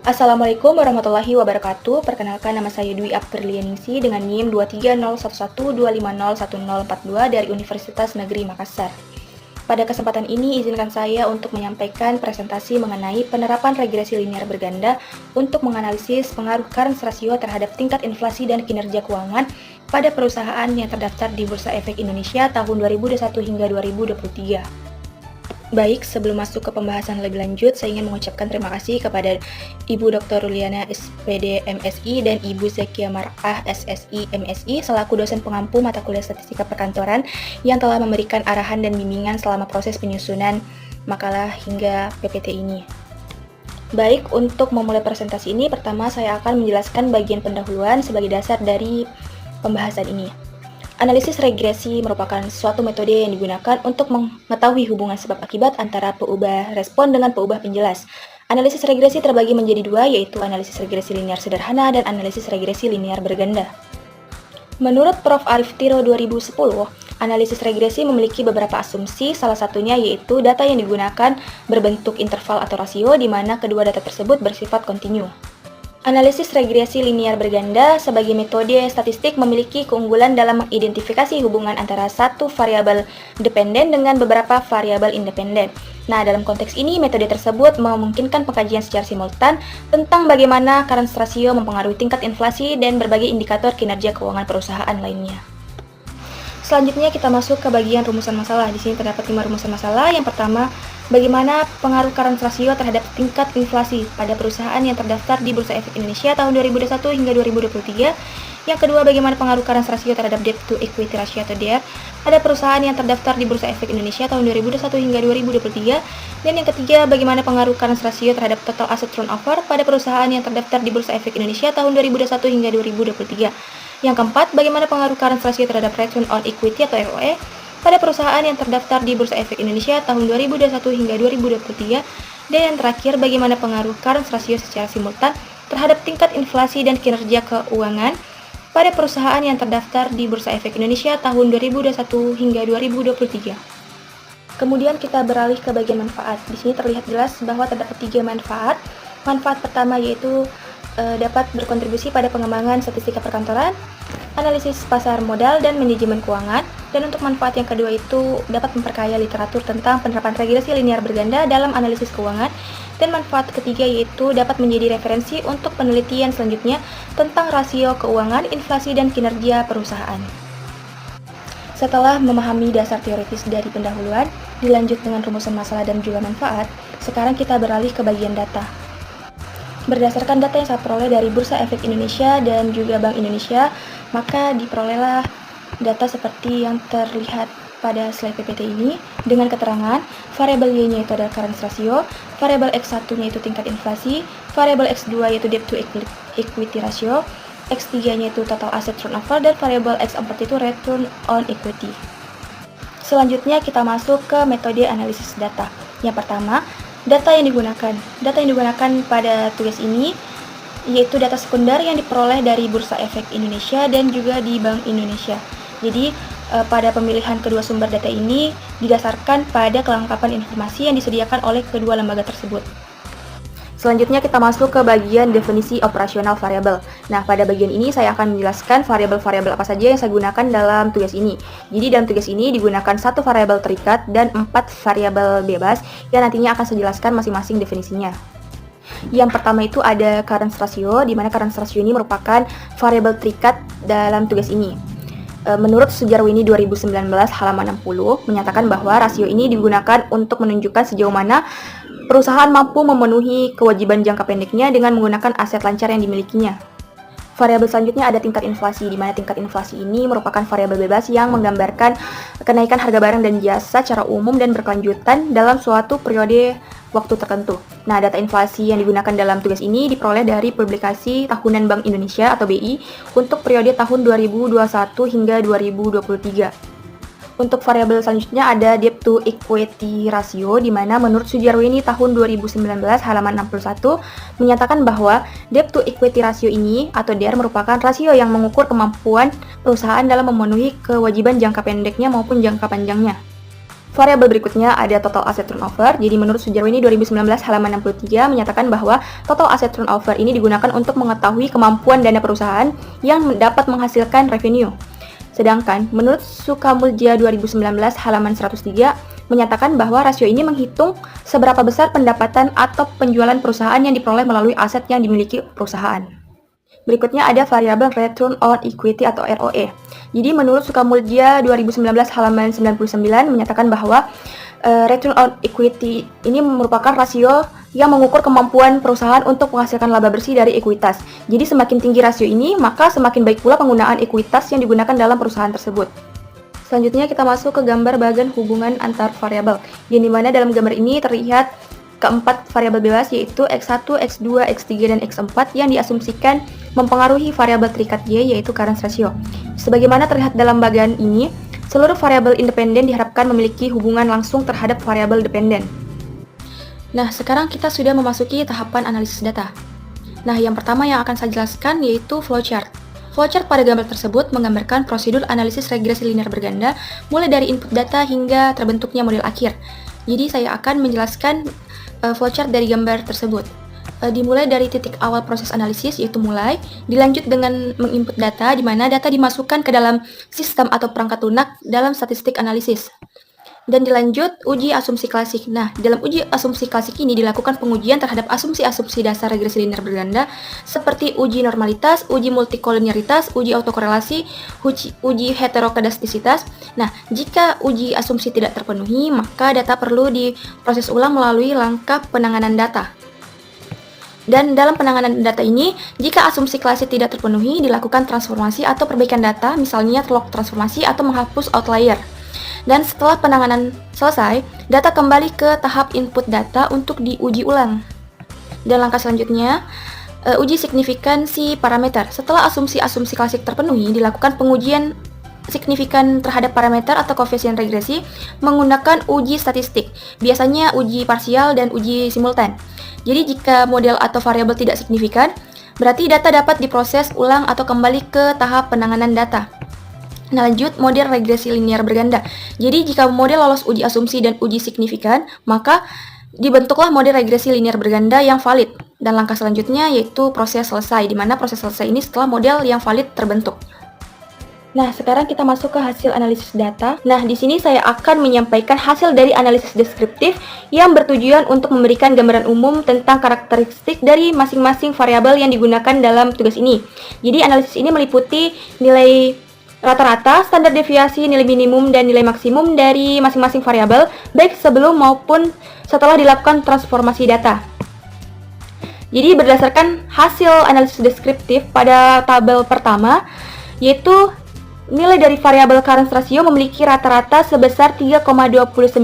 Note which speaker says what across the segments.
Speaker 1: Assalamualaikum warahmatullahi wabarakatuh. Perkenalkan, nama saya Dwi Aprilianingsi dengan NIM 2301125011042 dari Universitas Negeri Makassar. Pada kesempatan ini, izinkan saya untuk menyampaikan presentasi mengenai penerapan regresi linear berganda untuk menganalisis pengaruh current ratio terhadap tingkat inflasi dan kinerja keuangan pada perusahaan yang terdaftar di Bursa Efek Indonesia tahun 2021 hingga 2023. Baik, sebelum masuk ke pembahasan lebih lanjut, saya ingin mengucapkan terima kasih kepada Ibu Dr. Ruliana SPD MSI dan Ibu Zekia Mar'ah SSI MSI selaku dosen pengampu mata kuliah Statistika Perkantoran yang telah memberikan arahan dan bimbingan selama proses penyusunan makalah hingga PPT ini. Baik, untuk memulai presentasi ini, pertama saya akan menjelaskan bagian pendahuluan sebagai dasar dari pembahasan ini. Analisis regresi merupakan suatu metode yang digunakan untuk mengetahui hubungan sebab akibat antara peubah respon dengan peubah penjelas. Analisis regresi terbagi menjadi dua, yaitu analisis regresi linear sederhana dan analisis regresi linear berganda. Menurut Prof. Arif Tiro 2010, analisis regresi memiliki beberapa asumsi, salah satunya yaitu data yang digunakan berbentuk interval atau rasio, di mana kedua data tersebut bersifat kontinu. Analisis regresi linear berganda sebagai metode statistik memiliki keunggulan dalam mengidentifikasi hubungan antara satu variabel dependen dengan beberapa variabel independen. Nah, dalam konteks ini, metode tersebut memungkinkan pengkajian secara simultan tentang bagaimana current ratio mempengaruhi tingkat inflasi dan berbagai indikator kinerja keuangan perusahaan lainnya. Selanjutnya kita masuk ke bagian rumusan masalah. Di sini terdapat 5 rumusan masalah. Yang pertama, bagaimana pengaruh current ratio terhadap tingkat inflasi pada perusahaan yang terdaftar di Bursa Efek Indonesia tahun 2021 hingga 2023. Yang kedua, bagaimana pengaruh current ratio terhadap debt to equity ratio atau DER pada perusahaan yang terdaftar di Bursa Efek Indonesia tahun 2021 hingga 2023. Dan yang ketiga, bagaimana pengaruh current ratio terhadap total asset turnover pada perusahaan yang terdaftar di Bursa Efek Indonesia tahun 2021 hingga 2023. Yang keempat, bagaimana pengaruh current ratio terhadap return on equity atau ROE pada perusahaan yang terdaftar di Bursa Efek Indonesia tahun 2021 hingga 2023. Dan yang terakhir, bagaimana pengaruh current ratio secara simultan terhadap tingkat inflasi dan kinerja keuangan pada perusahaan yang terdaftar di Bursa Efek Indonesia tahun 2021 hingga 2023. Kemudian kita beralih ke bagian manfaat. Di sini terlihat jelas bahwa terdapat 3 manfaat. Manfaat pertama yaitu dapat berkontribusi pada pengembangan statistika perkantoran, analisis pasar modal, dan manajemen keuangan. Dan untuk manfaat yang kedua itu dapat memperkaya literatur tentang penerapan regresi linear berganda dalam analisis keuangan. Dan manfaat ketiga yaitu dapat menjadi referensi untuk penelitian selanjutnya tentang rasio keuangan, inflasi, dan kinerja perusahaan. Setelah memahami dasar teoritis dari pendahuluan, dilanjut dengan rumusan masalah dan juga manfaat, sekarang kita beralih ke bagian data. Berdasarkan data yang saya peroleh dari Bursa Efek Indonesia dan juga Bank Indonesia, maka diperolehlah data seperti yang terlihat pada slide PPT ini dengan keterangan variabel Y-nya itu adalah current ratio, variabel X1-nya itu tingkat inflasi, variabel X2 yaitu debt to equity ratio, X3-nya itu total asset turnover, dan variabel X4 itu return on equity. Selanjutnya kita masuk ke metode analisis data. Yang pertama, data yang digunakan. Data yang digunakan pada tugas ini yaitu data sekunder yang diperoleh dari Bursa Efek Indonesia dan juga di Bank Indonesia. Jadi pada pemilihan kedua sumber data ini didasarkan pada kelengkapan informasi yang disediakan oleh kedua lembaga tersebut. Selanjutnya kita masuk ke bagian definisi operasional variabel. Nah, pada bagian ini saya akan menjelaskan variabel-variabel apa saja yang saya gunakan dalam tugas ini. Jadi dalam tugas ini digunakan 1 variabel terikat dan 4 variabel bebas yang nantinya akan saya jelaskan masing-masing definisinya. Yang pertama itu ada current ratio, di mana current ratio ini merupakan variabel terikat dalam tugas ini. Menurut Sujarwini 2019 halaman 60 menyatakan bahwa rasio ini digunakan untuk menunjukkan sejauh mana perusahaan mampu memenuhi kewajiban jangka pendeknya dengan menggunakan aset lancar yang dimilikinya. Variabel selanjutnya ada tingkat inflasi, di mana tingkat inflasi ini merupakan variabel bebas yang menggambarkan kenaikan harga barang dan jasa secara umum dan berkelanjutan dalam suatu periode waktu tertentu. Nah, data inflasi yang digunakan dalam tugas ini diperoleh dari publikasi tahunan Bank Indonesia atau BI untuk periode tahun 2021 hingga 2023. Untuk variabel selanjutnya ada debt to equity ratio, di mana menurut Sujarwini tahun 2019 halaman 61 menyatakan bahwa debt to equity ratio ini atau DER merupakan rasio yang mengukur kemampuan perusahaan dalam memenuhi kewajiban jangka pendeknya maupun jangka panjangnya. Variabel berikutnya ada total asset turnover. Jadi menurut Sujarwini 2019 halaman 63 menyatakan bahwa total asset turnover ini digunakan untuk mengetahui kemampuan dana perusahaan yang dapat menghasilkan revenue. Sedangkan menurut Sukamulja 2019 halaman 103 menyatakan bahwa rasio ini menghitung seberapa besar pendapatan atau penjualan perusahaan yang diperoleh melalui aset yang dimiliki perusahaan. Berikutnya ada variabel return on equity atau ROE. Jadi menurut Sukamulja 2019 halaman 99 menyatakan bahwa return on equity ini merupakan rasio yang mengukur kemampuan perusahaan untuk menghasilkan laba bersih dari ekuitas. Jadi semakin tinggi rasio ini, maka semakin baik pula penggunaan ekuitas yang digunakan dalam perusahaan tersebut. Selanjutnya kita masuk ke gambar bagian hubungan antar variabel, yang dimana dalam gambar ini terlihat keempat variabel bebas yaitu X1, X2, X3, dan X4 yang diasumsikan mempengaruhi variabel terikat Y yaitu current ratio. Sebagaimana terlihat dalam bagian ini, seluruh variabel independen diharapkan memiliki hubungan langsung terhadap variabel dependen. Nah, sekarang kita sudah memasuki tahapan analisis data. Nah, yang pertama yang akan saya jelaskan yaitu flowchart. Flowchart pada gambar tersebut menggambarkan prosedur analisis regresi linear berganda mulai dari input data hingga terbentuknya model akhir. Jadi saya akan menjelaskan flowchart dari gambar tersebut. Dimulai dari titik awal proses analisis yaitu mulai, dilanjut dengan menginput data di mana data dimasukkan ke dalam sistem atau perangkat lunak dalam statistik analisis. Dan dilanjut uji asumsi klasik. Nah, dalam uji asumsi klasik ini dilakukan pengujian terhadap asumsi-asumsi dasar regresi linear berganda seperti uji normalitas, uji multikoliniaritas, uji autokorelasi, uji heterokedastisitas. Nah, jika uji asumsi tidak terpenuhi, maka data perlu diproses ulang melalui langkah penanganan data. Dan dalam penanganan data ini, jika asumsi klasik tidak terpenuhi, dilakukan transformasi atau perbaikan data, misalnya log transformasi atau menghapus outlier. Dan setelah penanganan selesai, data kembali ke tahap input data untuk diuji ulang. Dan langkah selanjutnya, uji signifikansi parameter. Setelah asumsi-asumsi klasik terpenuhi, dilakukan pengujian signifikan terhadap parameter atau koefisien regresi menggunakan uji statistik, biasanya uji parsial dan uji simultan. Jadi jika model atau variabel tidak signifikan, berarti data dapat diproses ulang atau kembali ke tahap penanganan data. Nah, lanjut model regresi linear berganda. Jadi jika model lolos uji asumsi dan uji signifikan, maka dibentuklah model regresi linear berganda yang valid. Dan langkah selanjutnya yaitu proses selesai, di mana proses selesai ini setelah model yang valid terbentuk. Nah, sekarang kita masuk ke hasil analisis data. Nah, di sini saya akan menyampaikan hasil dari analisis deskriptif yang bertujuan untuk memberikan gambaran umum tentang karakteristik dari masing-masing variabel yang digunakan dalam tugas ini. Jadi, analisis ini meliputi nilai rata-rata, standar deviasi, nilai minimum, dan nilai maksimum dari masing-masing variabel, baik sebelum maupun setelah dilakukan transformasi data. Jadi berdasarkan hasil analisis deskriptif pada tabel pertama, yaitu nilai dari variabel current ratio memiliki rata-rata sebesar 3,29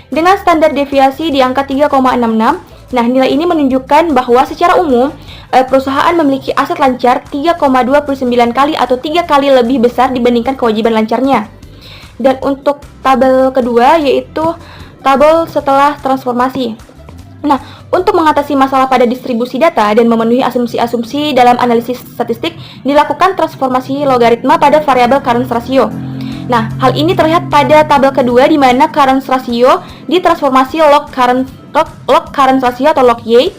Speaker 1: dengan standar deviasi di angka 3,66. Nah, nilai ini menunjukkan bahwa secara umum perusahaan memiliki aset lancar 3,29 kali atau 3 kali lebih besar dibandingkan kewajiban lancarnya. Dan untuk tabel kedua yaitu tabel setelah transformasi. Nah, untuk mengatasi masalah pada distribusi data dan memenuhi asumsi-asumsi dalam analisis statistik, dilakukan transformasi logaritma pada variabel current ratio. Nah, hal ini terlihat pada tabel kedua di mana current ratio ditransformasi log current ratio atau log Y.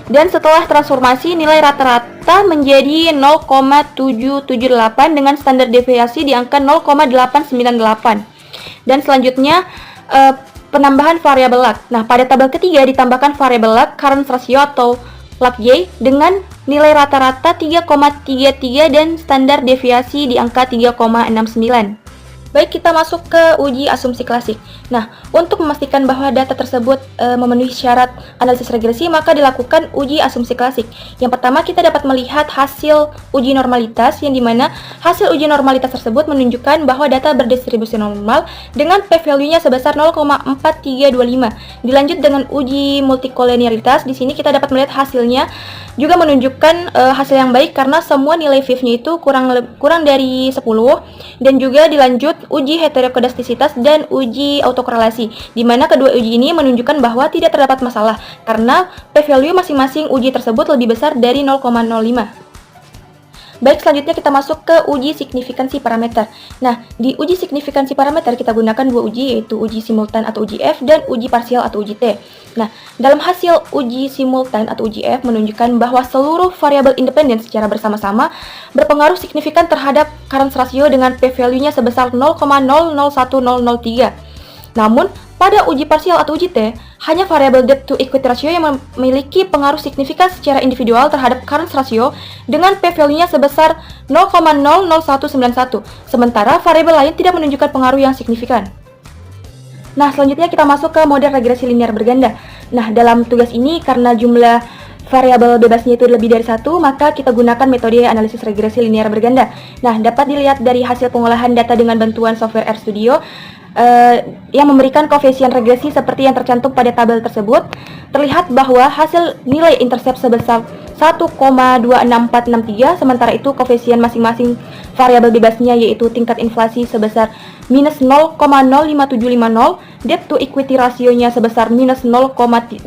Speaker 1: Dan setelah transformasi nilai rata-rata menjadi 0,778 dengan standar deviasi di angka 0,898. Dan selanjutnya penambahan variabel lag. Nah, pada tabel ketiga ditambahkan variabel lag current ratio atau lag Y dengan nilai rata-rata 3,33 dan standar deviasi di angka 3,69. Baik, kita masuk ke uji asumsi klasik. Nah, untuk memastikan bahwa data tersebut memenuhi syarat analisis regresi, maka dilakukan uji asumsi klasik. Yang pertama, kita dapat melihat hasil uji normalitas, yang dimana hasil uji normalitas tersebut menunjukkan bahwa data berdistribusi normal dengan p-value-nya sebesar 0,4325. Dilanjut dengan uji multikoliniaritas, di sini kita dapat melihat hasilnya juga menunjukkan hasil yang baik karena semua nilai VIF-nya itu kurang dari 10, dan juga dilanjut uji heterokedastisitas dan uji autokorelasi, di mana kedua uji ini menunjukkan bahwa tidak terdapat masalah karena p-value masing-masing uji tersebut lebih besar dari 0,05. Baik, selanjutnya kita masuk ke uji signifikansi parameter. Nah, di uji signifikansi parameter kita gunakan dua uji, yaitu uji simultan atau uji F dan uji parsial atau uji T. Nah, dalam hasil uji simultan atau uji F menunjukkan bahwa seluruh variabel independen secara bersama-sama berpengaruh signifikan terhadap current ratio dengan p-value-nya sebesar 0,001003. Namun, pada uji parsial atau uji T, hanya variabel debt to equity ratio yang memiliki pengaruh signifikan secara individual terhadap current ratio dengan p-value-nya sebesar 0,00191, sementara variabel lain tidak menunjukkan pengaruh yang signifikan. Nah, selanjutnya kita masuk ke model regresi linear berganda. Nah, dalam tugas ini karena jumlah variabel bebasnya itu lebih dari satu, maka kita gunakan metode analisis regresi linear berganda. Nah, dapat dilihat dari hasil pengolahan data dengan bantuan software RStudio yang memberikan koefisien regresi seperti yang tercantum pada tabel tersebut. Terlihat bahwa hasil nilai intercept sebesar 1,26463, sementara itu koefisien masing-masing variabel bebasnya yaitu tingkat inflasi sebesar minus 0,05750, debt to equity rasionya sebesar minus 0,32007,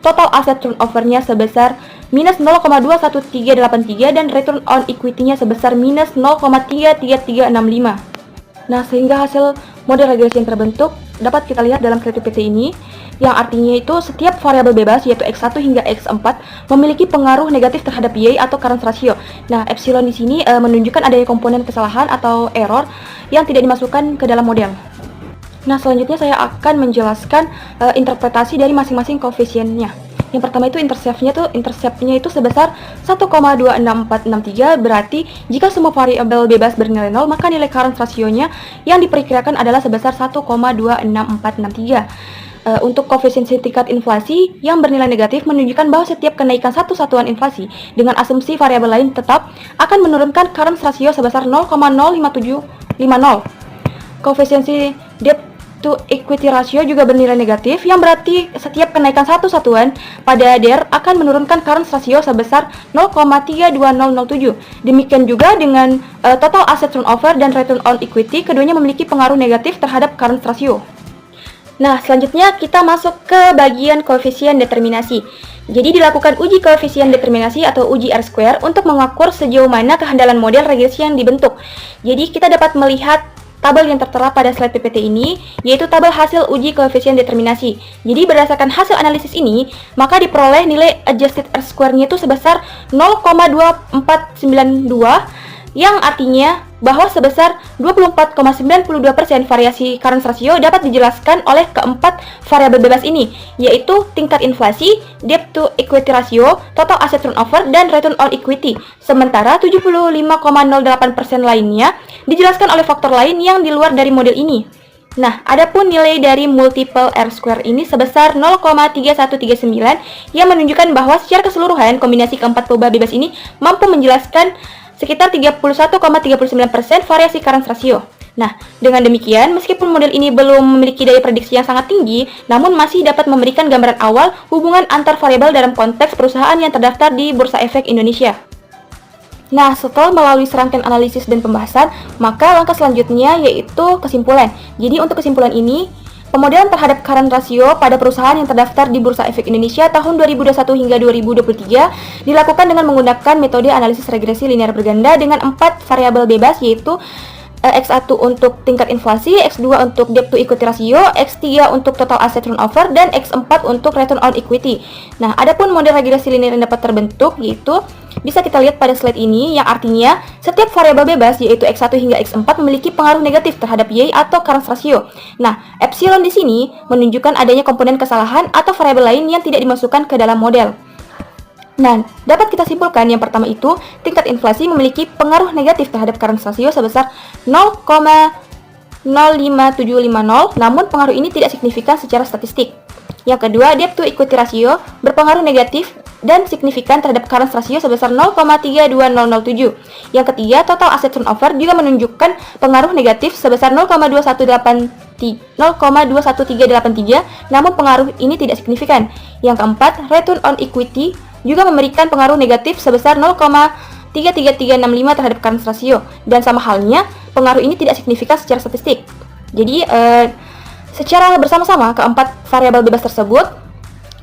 Speaker 1: total asset turnover-nya sebesar minus 0,21383, dan return on equity-nya sebesar minus 0,33365. Nah, sehingga hasil model regresi yang terbentuk dapat kita lihat dalam slide PPT ini, yang artinya itu setiap variabel bebas yaitu X1 hingga X4 memiliki pengaruh negatif terhadap Y atau current ratio. Nah, epsilon di sini menunjukkan adanya komponen kesalahan atau error yang tidak dimasukkan ke dalam model. Nah, selanjutnya saya akan menjelaskan interpretasi dari masing-masing koefisiennya. Yang pertama itu interceptnya itu sebesar 1,26463, berarti jika semua variabel bebas bernilai 0, maka nilai current rasionya yang diperkirakan adalah sebesar 1,26463. Untuk koefisien tingkat inflasi yang bernilai negatif menunjukkan bahwa setiap kenaikan satu satuan inflasi dengan asumsi variabel lain tetap akan menurunkan current ratio sebesar 0,05750. Koefisien debt to equity ratio juga bernilai negatif, yang berarti setiap kenaikan satu satuan pada DER akan menurunkan current ratio sebesar 0,32007. Demikian juga dengan total asset turnover dan return on equity, keduanya memiliki pengaruh negatif terhadap current ratio. Nah, selanjutnya kita masuk ke bagian koefisien determinasi. Jadi dilakukan uji koefisien determinasi atau uji R-square untuk mengukur sejauh mana kehandalan model regresi yang dibentuk. Jadi kita dapat melihat tabel yang tertera pada slide PPT ini, yaitu tabel hasil uji koefisien determinasi. Jadi berdasarkan hasil analisis ini, maka diperoleh nilai adjusted R-square-nya itu sebesar 0,2492, yang artinya bahwa sebesar 24,92% variasi current ratio dapat dijelaskan oleh keempat variabel bebas ini, yaitu tingkat inflasi, debt to equity ratio, total asset turnover, dan return on equity. Sementara 75,08% lainnya dijelaskan oleh faktor lain yang di luar dari model ini. Nah, adapun nilai dari multiple R-square ini sebesar 0,3139 yang menunjukkan bahwa secara keseluruhan kombinasi keempat proba bebas ini mampu menjelaskan sekitar 31,39% variasi current ratio. Nah, dengan demikian, meskipun model ini belum memiliki daya prediksi yang sangat tinggi, namun masih dapat memberikan gambaran awal hubungan antar variabel dalam konteks perusahaan yang terdaftar di Bursa Efek Indonesia. Nah, setelah melalui serangkaian analisis dan pembahasan, maka langkah selanjutnya yaitu kesimpulan. Jadi untuk kesimpulan ini, pemodelan terhadap current ratio pada perusahaan yang terdaftar di Bursa Efek Indonesia tahun 2021 hingga 2023 dilakukan dengan menggunakan metode analisis regresi linear berganda dengan 4 variabel bebas, yaitu X1 untuk tingkat inflasi, X2 untuk debt to equity ratio, X3 untuk total asset turnover, dan X4 untuk return on equity. Nah, adapun model regresi linear yang dapat terbentuk yaitu bisa kita lihat pada slide ini, yang artinya setiap variabel bebas yaitu X1 hingga X4 memiliki pengaruh negatif terhadap Y atau current ratio. Nah, epsilon di sini menunjukkan adanya komponen kesalahan atau variabel lain yang tidak dimasukkan ke dalam model. Nah, dapat kita simpulkan yang pertama itu tingkat inflasi memiliki pengaruh negatif terhadap current ratio sebesar 0,05750, namun pengaruh ini tidak signifikan secara statistik. Yang kedua, debt to equity ratio berpengaruh negatif dan signifikan terhadap current ratio sebesar 0,32007. Yang ketiga, total asset turnover juga menunjukkan pengaruh negatif sebesar 0,21383, namun pengaruh ini tidak signifikan. Yang keempat, return on equity juga memberikan pengaruh negatif sebesar 0,33365 terhadap current ratio, dan sama halnya pengaruh ini tidak signifikan secara statistik. Jadi secara bersama-sama keempat variabel bebas tersebut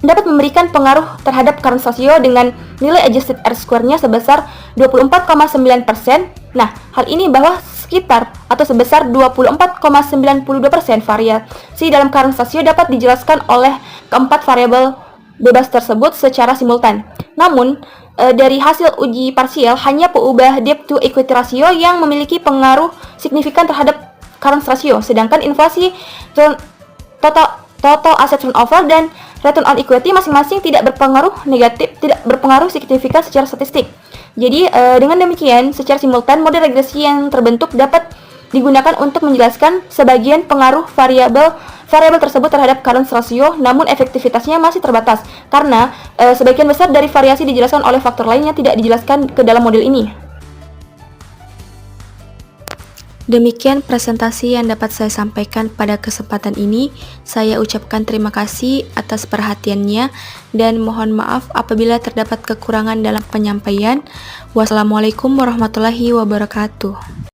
Speaker 1: dapat memberikan pengaruh terhadap current ratio dengan nilai adjusted R-square-nya sebesar 24,9%. Nah, hal ini bahwa sekitar atau sebesar 24,92% variasi dalam current ratio dapat dijelaskan oleh keempat variabel bebas tersebut secara simultan. Namun, dari hasil uji parsial, hanya peubah debt to equity ratio yang memiliki pengaruh signifikan terhadap current ratio, sedangkan inflasi, total asset turnover, dan return on equity masing-masing tidak berpengaruh signifikan secara statistik. Jadi, dengan demikian, secara simultan, model regresi yang terbentuk dapat digunakan untuk menjelaskan sebagian pengaruh variabel tersebut terhadap current ratio, namun efektivitasnya masih terbatas karena sebagian besar dari variasi dijelaskan oleh faktor lain yang tidak dijelaskan ke dalam model ini. Demikian presentasi yang dapat saya sampaikan pada kesempatan ini. Saya ucapkan terima kasih atas perhatiannya dan mohon maaf apabila terdapat kekurangan dalam penyampaian. Wassalamualaikum warahmatullahi wabarakatuh.